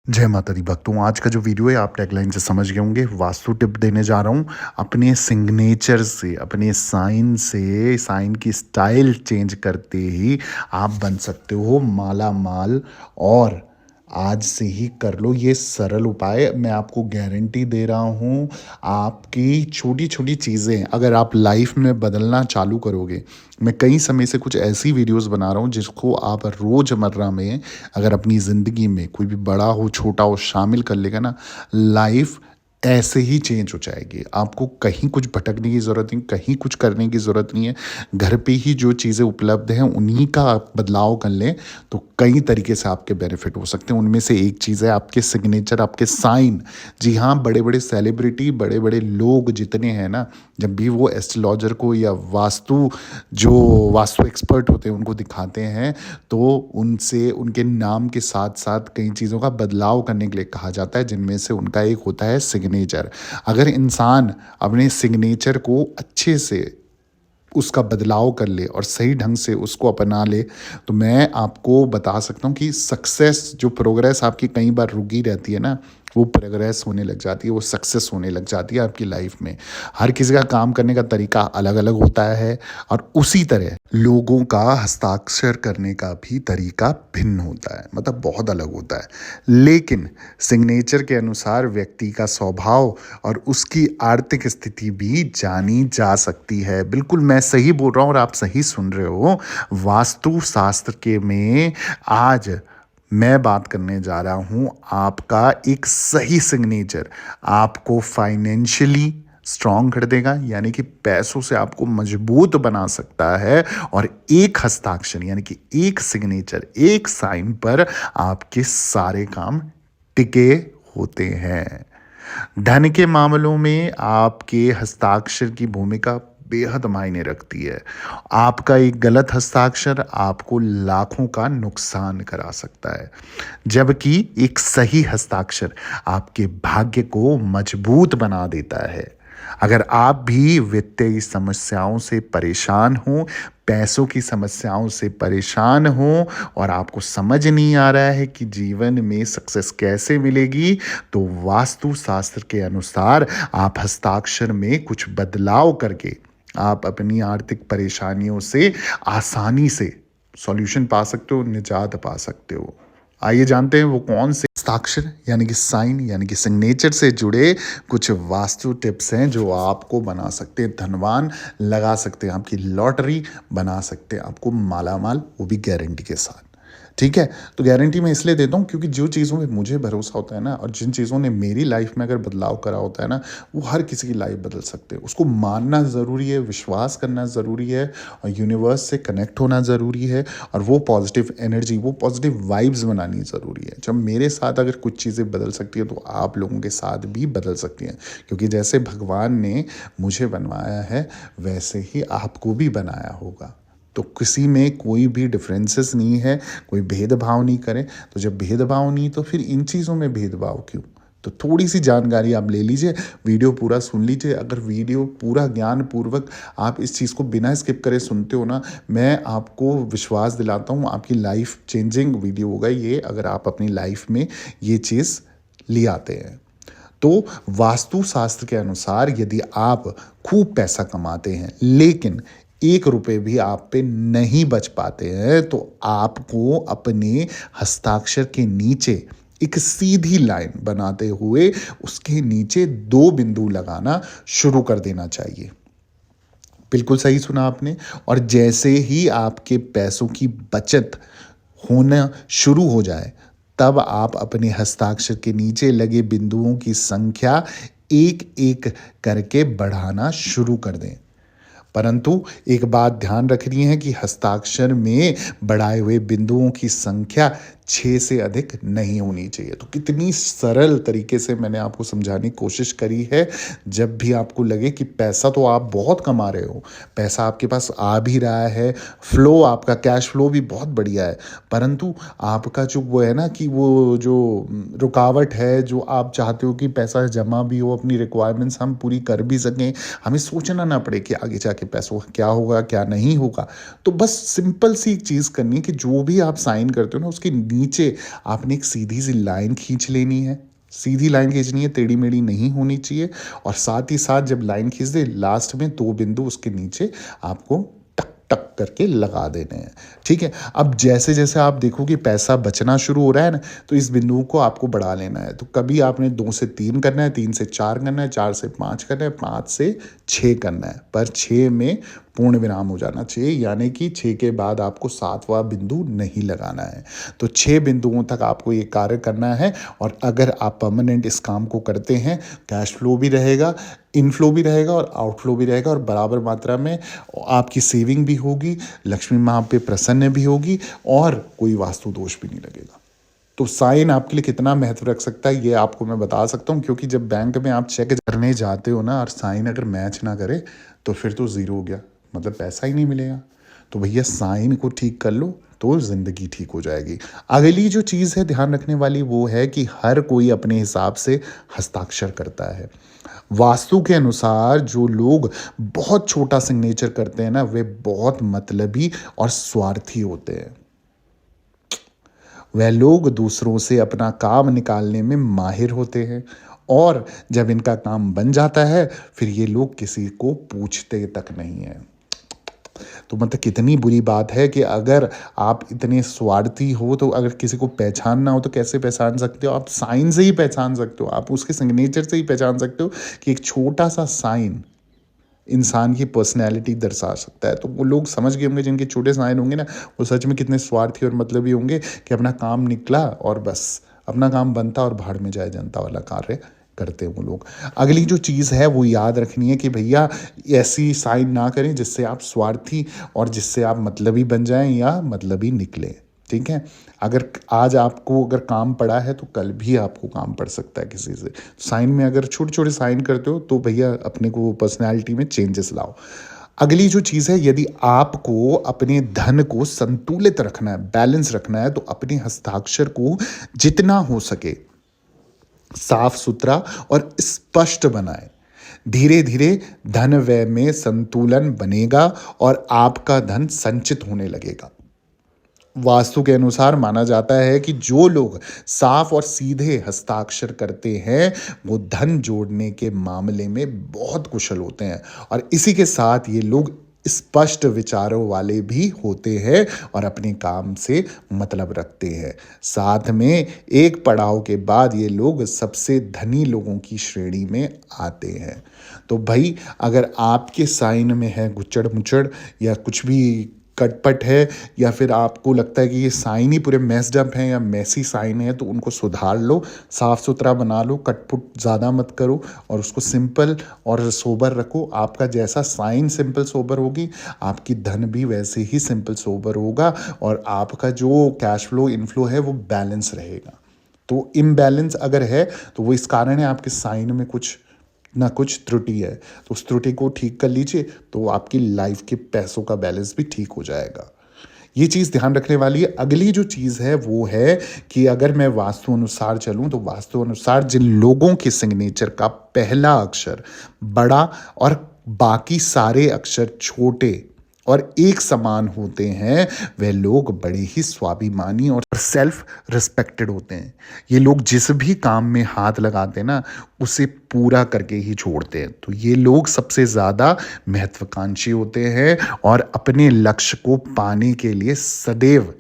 जय माता दी भक्तों। आज का जो वीडियो है आप टैगलाइन से समझ गए होंगे। वास्तु टिप देने जा रहा हूँ। अपने सिग्नेचर से, अपने साइन से, साइन की स्टाइल चेंज करते ही आप बन सकते हो माला माल। और आज से ही कर लो ये सरल उपाय, मैं आपको गारंटी दे रहा हूँ। आपकी छोटी छोटी चीज़ें अगर आप लाइफ में बदलना चालू करोगे, मैं कई समय से कुछ ऐसी वीडियोस बना रहा हूँ जिसको आप रोज़मर्रा में अगर अपनी ज़िंदगी में कोई भी बड़ा हो छोटा हो शामिल कर लेगा ना, लाइफ ऐसे ही चेंज हो जाएगी। आपको कहीं कुछ भटकने की ज़रूरत नहीं, कहीं कुछ करने की ज़रूरत नहीं है। घर पे ही जो चीज़ें उपलब्ध हैं उन्हीं का आप बदलाव कर लें तो कई तरीके से आपके बेनिफिट हो सकते हैं। उनमें से एक चीज़ है आपके सिग्नेचर, आपके साइन। जी हाँ, बड़े बड़े सेलिब्रिटी, बड़े बड़े लोग जितने हैं ना, जब भी वो एस्ट्रोलॉजर को या जो वास्तु एक्सपर्ट होते हैं उनको दिखाते हैं, तो उनसे उनके नाम के साथ साथ कई चीज़ों का बदलाव करने के लिए कहा जाता है, जिनमें से उनका एक होता है सिग्नेचर। अगर इंसान अपने सिग्नेचर को अच्छे से उसका बदलाव कर ले और सही ढंग से उसको अपना ले, तो मैं आपको बता सकता हूँ कि सक्सेस, जो प्रोग्रेस आपकी कई बार रुकी रहती है ना, वो प्रोग्रेस होने लग जाती है, वो सक्सेस होने लग जाती है आपकी लाइफ में। हर किसी का काम करने का तरीका अलग अलग होता है और उसी तरह लोगों का हस्ताक्षर करने का भी तरीका भिन्न होता है, मतलब बहुत अलग होता है। लेकिन सिग्नेचर के अनुसार व्यक्ति का स्वभाव और उसकी आर्थिक स्थिति भी जानी जा सकती है। बिल्कुल मैं सही बोल रहा हूँ और आप सही सुन रहे हो। वास्तु शास्त्र के में आज मैं बात करने जा रहा हूँ आपका एक सही सिग्नेचर आपको फाइनेंशियली स्ट्रांग कर देगा, यानी कि पैसों से आपको मजबूत बना सकता है। और एक हस्ताक्षर यानी कि एक सिग्नेचर, एक साइन पर आपके सारे काम टिके होते हैं। धन के मामलों में आपके हस्ताक्षर की भूमिका बेहद मायने रखती है। आपका एक गलत हस्ताक्षर आपको लाखों का नुकसान करा सकता है, जबकि एक सही हस्ताक्षर आपके भाग्य को मजबूत बना देता है। अगर आप भी वित्तीय समस्याओं से परेशान हो, पैसों की समस्याओं से परेशान हो और आपको समझ नहीं आ रहा है कि जीवन में सक्सेस कैसे मिलेगी, तो वास्तु शास्त्र के अनुसार आप हस्ताक्षर में कुछ बदलाव करके आप अपनी आर्थिक परेशानियों से आसानी से सॉल्यूशन पा सकते हो, निजात पा सकते हो। आइए जानते हैं वो कौन से हस्ताक्षर यानी कि साइन यानी कि सिग्नेचर से जुड़े कुछ वास्तु टिप्स हैं जो आपको बना सकते हैं धनवान, लगा सकते हैं आपकी लॉटरी, बना सकते हैं आपको मालामाल, वो भी गारंटी के साथ। ठीक है, तो गारंटी मैं इसलिए देता हूँ क्योंकि जो चीज़ों में मुझे भरोसा होता है ना, और जिन चीज़ों ने मेरी लाइफ में अगर बदलाव करा होता है ना, वो हर किसी की लाइफ बदल सकते हैं। उसको मानना ज़रूरी है, विश्वास करना ज़रूरी है, और यूनिवर्स से कनेक्ट होना ज़रूरी है, और वो पॉजिटिव एनर्जी, वो पॉजिटिव वाइब्स बनानी ज़रूरी है। जब मेरे साथ अगर कुछ चीज़ें बदल सकती है तो आप लोगों के साथ भी बदल सकती हैं, क्योंकि जैसे भगवान ने मुझे बनवाया है वैसे ही आपको भी बनाया होगा। तो किसी में कोई भी डिफरेंसेस नहीं है, कोई भेदभाव नहीं करें। तो जब भेदभाव नहीं तो फिर इन चीज़ों में भेदभाव क्यों? तो थोड़ी सी जानकारी आप ले लीजिए, वीडियो पूरा सुन लीजिए। अगर वीडियो पूरा ज्ञान पूर्वक आप इस चीज़ को बिना स्किप करे सुनते हो ना, मैं आपको विश्वास दिलाता हूँ आपकी लाइफ चेंजिंग वीडियो होगा ये, अगर आप अपनी लाइफ में ये चीज़ ले आते हैं। तो वास्तु शास्त्र के अनुसार यदि आप खूब पैसा कमाते हैं लेकिन 1 रुपए भी आप पे नहीं बच पाते हैं, तो आपको अपने हस्ताक्षर के नीचे एक सीधी लाइन बनाते हुए उसके नीचे 2 बिंदु लगाना शुरू कर देना चाहिए। बिल्कुल सही सुना आपने। और जैसे ही आपके पैसों की बचत होना शुरू हो जाए, तब आप अपने हस्ताक्षर के नीचे लगे बिंदुओं की संख्या एक एक करके बढ़ाना शुरू कर दें। परंतु एक बात ध्यान रखनी है कि हस्ताक्षर में बढ़ाए हुए बिंदुओं की संख्या 6 से अधिक नहीं होनी चाहिए। तो कितनी सरल तरीके से मैंने आपको समझाने की कोशिश करी है। जब भी आपको लगे कि पैसा तो आप बहुत कमा रहे हो, पैसा आपके पास आ भी रहा है, फ्लो आपका कैश फ्लो भी बहुत बढ़िया है, परंतु आपका जो वो है ना कि वो जो रुकावट है, जो आप चाहते हो कि पैसा जमा भी हो, अपनी रिक्वायरमेंट्स हम पूरी कर भी सकें, हमें सोचना ना पड़े कि आगे जाके पैसों का क्या होगा क्या नहीं होगा। तो बस सिंपल सी एक चीज़ करनी है कि जो भी आप साइन करते हो ना, उसके नीचे आपने एक सीधी सी लाइन खींच लेनी है, सीधी लाइन खींचनी है, टेढ़ी मेढ़ी नहीं होनी चाहिए। और साथ ही साथ जब लाइन खींच दे लास्ट में 2 बिंदु उसके नीचे आपको टक टक करके लगा देने हैं, ठीक है। अब जैसे जैसे आप देखो कि पैसा बचना शुरू हो रहा है ना, तो इस बिंदु को आपको बढ़ा लेना है। तो कभी आपने 2 से 3 करना है, 3 से 4 करना है, 4 से 5 करना है, 5 से 6 करना है, पर 6 में पूर्ण विराम हो जाना चाहिए, यानी कि 6 के बाद आपको 7वां बिंदु नहीं लगाना है। तो 6 बिंदुओं तक आपको ये कार्य करना है। और अगर आप परमानेंट इस काम को करते हैं, कैश फ्लो भी रहेगा, इनफ्लो भी रहेगा और आउटफ्लो भी रहेगा, और बराबर मात्रा में आपकी सेविंग भी होगी, लक्ष्मी माँ पे प्रसन्न भी होगी, और कोई वास्तु दोष भी नहीं लगेगा। तो साइन आपके लिए कितना महत्व रख सकता है ये आपको मैं बता सकता हूँ, क्योंकि जब बैंक में आप चेक करने जाते हो ना और साइन अगर मैच ना करे तो फिर तो ज़ीरो हो गया, मतलब पैसा ही नहीं मिलेगा। तो भैया साइन को ठीक कर लो तो ज़िंदगी ठीक हो जाएगी। अगली जो चीज़ है ध्यान रखने वाली वो है कि हर कोई अपने हिसाब से हस्ताक्षर करता है। वास्तु के अनुसार जो लोग बहुत छोटा सिग्नेचर करते हैं ना, वे बहुत मतलबी और स्वार्थी होते हैं। वह लोग दूसरों से अपना काम निकालने में माहिर होते हैं, और जब इनका काम बन जाता है फिर ये लोग किसी को पूछते तक नहीं है। तो मतलब कितनी बुरी बात है कि अगर आप इतने स्वार्थी हो तो अगर किसी को पहचानना हो तो कैसे पहचान सकते हो? आप साइन से ही पहचान सकते हो, आप उसके सिग्नेचर से ही पहचान सकते हो कि एक छोटा सा साइन इंसान की पर्सनैलिटी दर्शा सकता है। तो वो लोग समझ गए होंगे जिनके छोटे साइन होंगे ना, वो सच में कितने स्वार्थी और मतलबी होंगे कि अपना काम निकला और बस अपना काम बनता और भाड़ में जाए जनता वाला कार्य करते हैं वो लोग। अगली जो चीज़ है वो याद रखनी है कि भैया ऐसी साइन ना करें जिससे आप स्वार्थी और जिससे आप मतलबी बन जाएं या मतलबी निकलें, ठीक है। अगर आज आपको अगर काम पड़ा है तो कल भी आपको काम पड़ सकता है किसी से। साइन में अगर छोटे छोटे साइन करते हो तो भैया अपने को पर्सनैलिटी में चेंजेस लाओ। अगली जो चीज़ है, यदि आपको अपने धन को संतुलित रखना है, बैलेंस रखना है, तो अपने हस्ताक्षर को जितना हो सके साफ सुथरा और स्पष्ट बनाएं। धीरे धीरे धन व्यय में संतुलन बनेगा और आपका धन संचित होने लगेगा। वास्तु के अनुसार माना जाता है कि जो लोग साफ और सीधे हस्ताक्षर करते हैं वो धन जोड़ने के मामले में बहुत कुशल होते हैं, और इसी के साथ ये लोग स्पष्ट विचारों वाले भी होते हैं और अपने काम से मतलब रखते हैं। साथ में एक पड़ाव के बाद ये लोग सबसे धनी लोगों की श्रेणी में आते हैं। तो भाई अगर आपके साइन में है गुच्चड़ मुचड़ या कुछ भी कटपट है, या फिर आपको लगता है कि ये साइन ही पूरे मेस्ड अप हैं या मैसी साइन है, तो उनको सुधार लो, साफ़ सुथरा बना लो, कटपुट ज़्यादा मत करो और उसको सिंपल और सोबर रखो। आपका जैसा साइन सिंपल सोबर होगी, आपकी धन भी वैसे ही सिंपल सोबर होगा, और आपका जो कैश फ्लो इनफ्लो है वो बैलेंस रहेगा। तो इम्बैलेंस अगर है तो वो इस कारण है आपके साइन में कुछ ना कुछ त्रुटि है, तो उस त्रुटि को ठीक कर लीजिए तो आपकी लाइफ के पैसों का बैलेंस भी ठीक हो जाएगा। ये चीज़ ध्यान रखने वाली है। अगली जो चीज़ है वो है कि अगर मैं वास्तु अनुसार चलूँ तो वास्तु अनुसार जिन लोगों के सिग्नेचर का पहला अक्षर बड़ा और बाकी सारे अक्षर छोटे और एक समान होते हैं, वे लोग बड़े ही स्वाभिमानी और सेल्फ रिस्पेक्टेड होते हैं। ये लोग जिस भी काम में हाथ लगाते हैं ना उसे पूरा करके ही छोड़ते हैं। तो ये लोग सबसे ज़्यादा महत्वाकांक्षी होते हैं और अपने लक्ष्य को पाने के लिए सदैव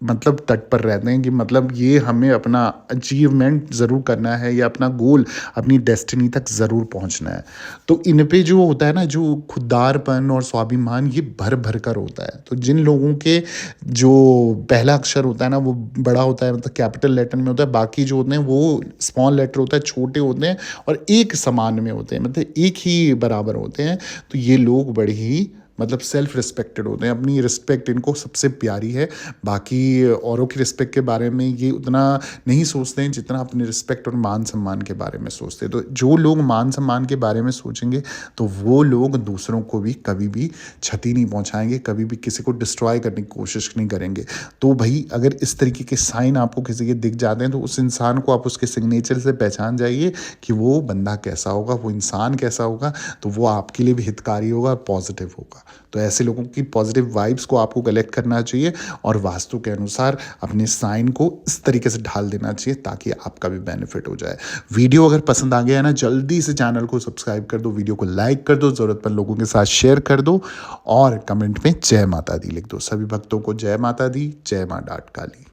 मतलब तत्पर रहते हैं कि मतलब ये हमें अपना अचीवमेंट ज़रूर करना है या अपना गोल अपनी डेस्टिनी तक ज़रूर पहुंचना है। तो इन पे जो होता है ना, जो खुददारपन और स्वाभिमान ये भर भर कर होता है। तो जिन लोगों के जो पहला अक्षर होता है ना वो बड़ा होता है, मतलब कैपिटल लेटर में होता है, बाकी जो होते हैं वो स्मॉल लेटर होता है, छोटे होते हैं और एक समान में होते हैं, मतलब एक ही बराबर होते हैं। तो ये लोग बड़े ही मतलब सेल्फ रिस्पेक्टेड होते हैं, अपनी रिस्पेक्ट इनको सबसे प्यारी है। बाकी औरों की रिस्पेक्ट के बारे में ये उतना नहीं सोचते हैं जितना अपनी रिस्पेक्ट और मान सम्मान के बारे में सोचते हैं। तो जो लोग मान सम्मान के बारे में सोचेंगे तो वो लोग दूसरों को भी कभी भी क्षति नहीं पहुंचाएंगे, कभी भी किसी को डिस्ट्रॉय करने की कोशिश नहीं करेंगे। तो भाई अगर इस तरीके के साइन आपको किसी के दिख जाते हैं तो उस इंसान को आप उसके सिग्नेचर से पहचान जाइए कि वो बंदा कैसा होगा, वो इंसान कैसा होगा, तो वो आपके लिए भी हितकारी होगा और पॉजिटिव होगा। तो ऐसे लोगों की पॉजिटिव वाइब्स को आपको कलेक्ट करना चाहिए और वास्तु के अनुसार अपने साइन को इस तरीके से ढाल देना चाहिए ताकि आपका भी बेनिफिट हो जाए। वीडियो अगर पसंद आ गया है ना, जल्दी से चैनल को सब्सक्राइब कर दो, वीडियो को लाइक कर दो, ज़रूरतमंद लोगों के साथ शेयर कर दो और कमेंट में जय माता दी लिख दो। सभी भक्तों को जय माता दी, जय मां डाट काली।